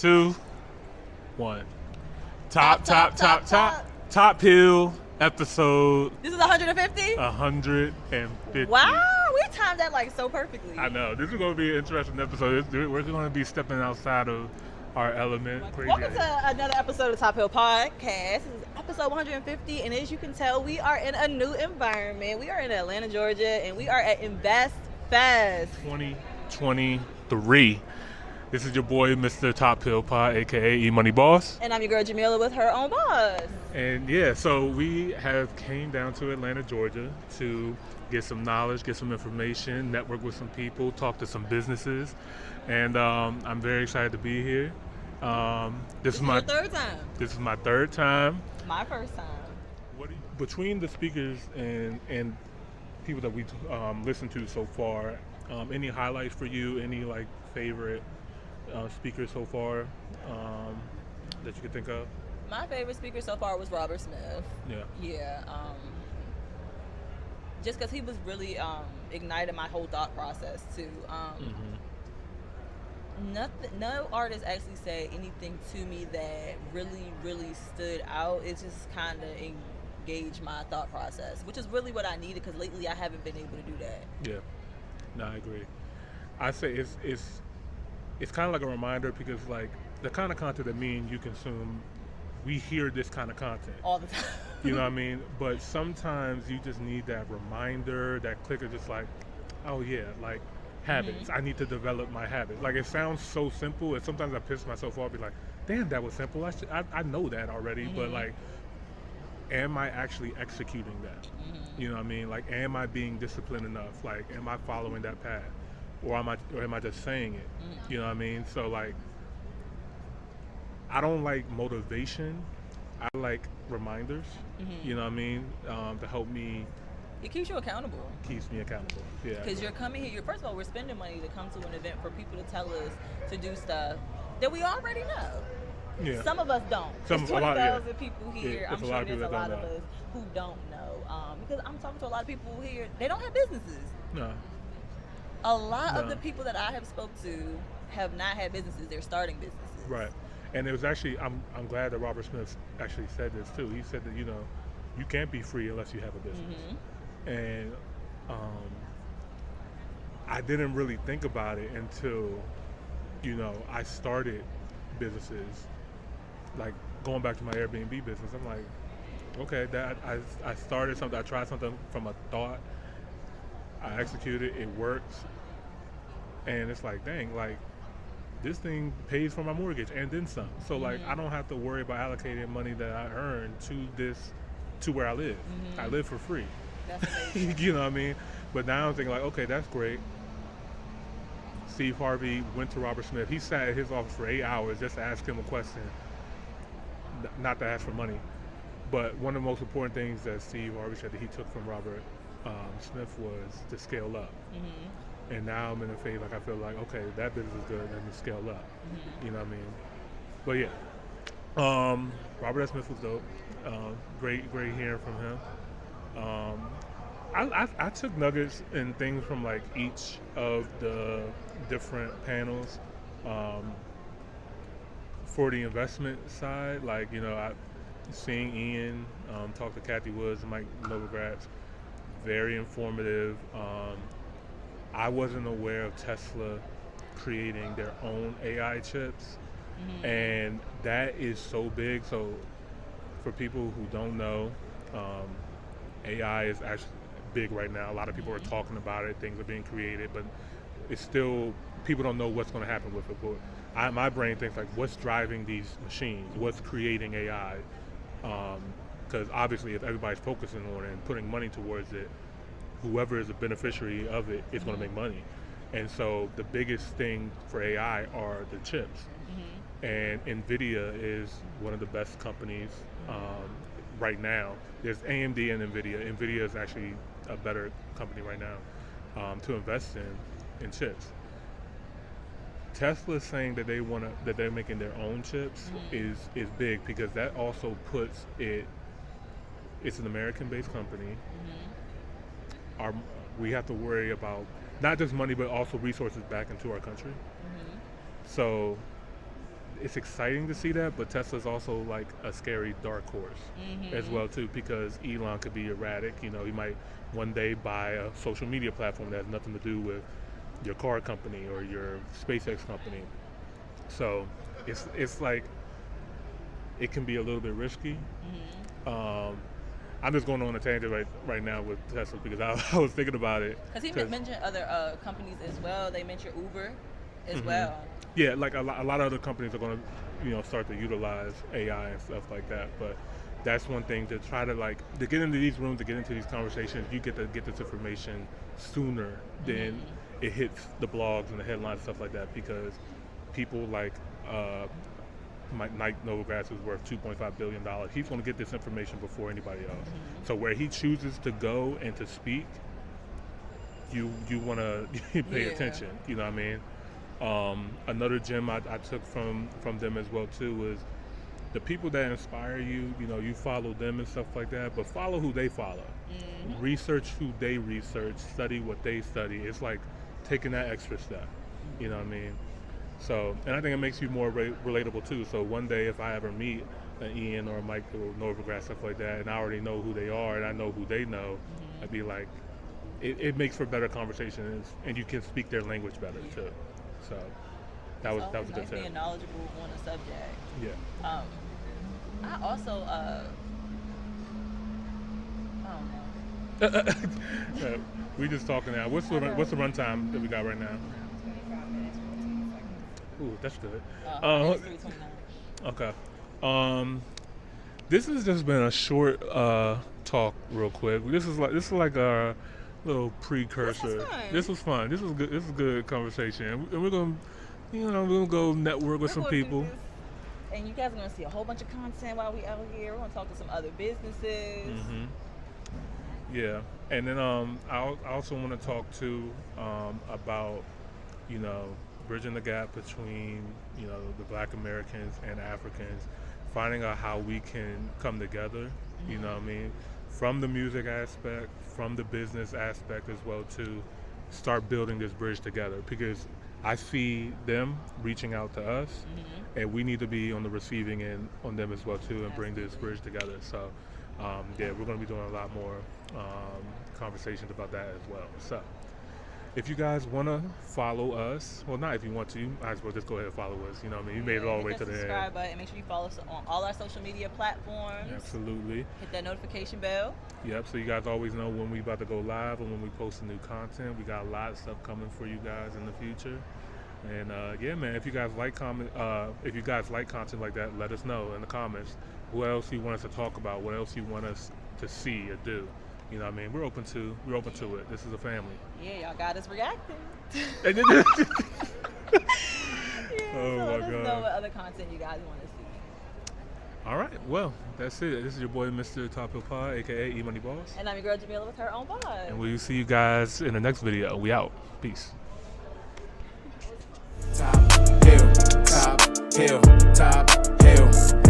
2, 1. Top Hill episode. This is 150? 150. Wow, we timed that like so perfectly. I know. This is going to be an interesting episode. We're going to be stepping outside of our element. Welcome to another episode of Top Hill Podcast. This is episode 150, and as you can tell, we are in a new environment. We are in Atlanta, Georgia, and we are at Invest Fest 2023. This is your boy, Mr. Top Hill Pod, aka E Money Boss. And I'm your girl Jamila with her own boss. And yeah, so we have came down to Atlanta, Georgia to get some knowledge, get some information, network with some people, talk to some businesses. And I'm very excited to be here. This is my third time. This is my third time. My first time. Between the speakers and people that we listened to so far, any highlights for you? Any like favorite speakers so far that you could think of? My favorite speaker so far was Robert Smith. Yeah. Just because he was really ignited my whole thought process too. No artist actually said anything to me that really stood out. It just kind of engaged my thought process, which is really what I needed because lately I haven't been able to do that. Yeah, no, I agree. I say it's kind of like a reminder because like the kind of content that me and you consume, we hear this kind of content all the time. You know what I mean? But sometimes you just need that reminder, that clicker, just like, oh yeah, like habits. I need to develop my habits. Like it sounds so simple, and sometimes I piss myself off, be like, damn, that was simple. I know that already, but like, am I actually executing that? You know what I mean? Like, am I being disciplined enough? Like, am I following that path? Or am I just saying it? You know what I mean? So like, I don't like motivation. I like reminders. You know what I mean? To help me. It keeps you accountable. Keeps me accountable. Yeah. Because you're coming here. First of all, we're spending money to come to an event for people to tell us to do stuff that we already know. Yeah. Some of us don't. There's 20,000 people here. I'm sure there's a lot of us who don't know. Because I'm talking to a lot of people here. They don't have businesses. No. A lot of the people that I have spoke to have not had businesses. They're starting businesses. Right. And it was actually, I'm glad that Robert Smith actually said this too. He said that, you know, you can't be free unless you have a business. And I didn't really think about it until, you know, I started businesses. Like going back to my Airbnb business, I'm like, okay, that I started something, I tried something from a thought, I executed, it worked, and it's like, dang, like this thing pays for my mortgage and then some. So like I don't have to worry about allocating money that I earn to where I live. I live for free. That's amazing. You know what I mean? But now I'm thinking like, okay, that's great. Steve Harvey went to Robert Smith. He sat at his office for 8 hours just to ask him a question, not to ask for money. But one of the most important things that Steve Harvey said that he took from Robert Smith was to scale up. And now I'm in a phase like I feel like, okay, that business is good, let me scale up. You know what I mean? But yeah, Robert S. Smith was dope. Great hearing from him. I took nuggets and things from like each of the different panels. For the investment side, like, you know, seeing Ian talk to Kathy Woods and Mike Novogratz, very informative. I wasn't aware of Tesla creating their own AI chips, and that is so big. So for people who don't know, AI is actually big right now. A lot of people are talking about it. Things are being created, but it's still, people don't know what's going to happen with it. But my brain thinks like, what's driving these machines? What's creating AI? Because obviously, if everybody's focusing on it and putting money towards it, whoever is a beneficiary of it is going to make money. And so the biggest thing for AI are the chips. And NVIDIA is one of the best companies right now. There's AMD and NVIDIA. NVIDIA is actually a better company right now to invest in chips. Tesla saying that that they're making their own chips is big because that also puts it. It's an American-based company. We have to worry about not just money but also resources back into our country. So it's exciting to see that, but Tesla's also like a scary dark horse as well too, because Elon could be erratic. You know, he might one day buy a social media platform that has nothing to do with your car company or your SpaceX company. So it's like it can be a little bit risky. I'm just going on a tangent right now with Tesla because I was thinking about it. Because he mentioned other companies as well. They mentioned Uber as well. Yeah, like a lot of other companies are going to, start to utilize AI and stuff like that. But that's one thing to try to get into these rooms, to get into these conversations. You get to get this information sooner than it hits the blogs and the headlines and stuff like that, because people like Mike Novogratz, who's worth $2.5 billion, he's going to get this information before anybody else. So where he chooses to go and to speak, you want to pay attention. You know what I mean? Another gem I took from them as well too was the people that inspire you. You know, you follow them and stuff like that, but follow who they follow. Research who they research. Study what they study. It's like taking that extra step. You know what I mean? So, and I think it makes you more relatable too. So one day if I ever meet an Ian or a Mike or Novogratz, stuff like that, and I already know who they are and I know who they know, I'd be like, it makes for better conversations, and you can speak their language better too. So that was a good thing. Being knowledgeable on a subject. Yeah. I also I don't know. We just talking now. What's the runtime that we got right now? 25 minutes, 14 seconds. Ooh, that's good. It's 3:29. Okay. This has just been a short talk, real quick. This is like a little precursor. This was fun. This was good. This is a good conversation, and we're gonna go network with some people. And you guys are gonna see a whole bunch of content while we out here. We're gonna talk to some other businesses. Yeah, and then I also want to talk too about bridging the gap between the Black Americans and Africans, finding out how we can come together. You know what I mean? From the music aspect, from the business aspect as well, to start building this bridge together, because I see them reaching out to us, and we need to be on the receiving end on them as well too, and bring this bridge together. So we're going to be doing a lot more conversations about that as well. So if you guys want to follow us, well, not if you want to, you might as well just go ahead and follow us. You know what I mean? You made it all the way to the end. Subscribe button. Make sure you follow us on all our social media platforms. Absolutely. Hit that notification bell. Yep, so you guys always know when we about to go live and when we post new content. We got a lot of stuff coming for you guys in the future. And yeah, man, if you guys like content like that, let us know in the comments. What else you want us to talk about? What else you want us to see or do? You know what I mean? We're open to it. This is a family. Yeah, y'all got us reacting. Oh so my let us God. know what other content you guys want to see. All right, well, that's it. This is your boy, Mr. Top Hill Pod, aka E Money Boss. And I'm your girl Jamila with her own pod. And we'll see you guys in the next video. We out. Peace. Top hill, top hill, top hill.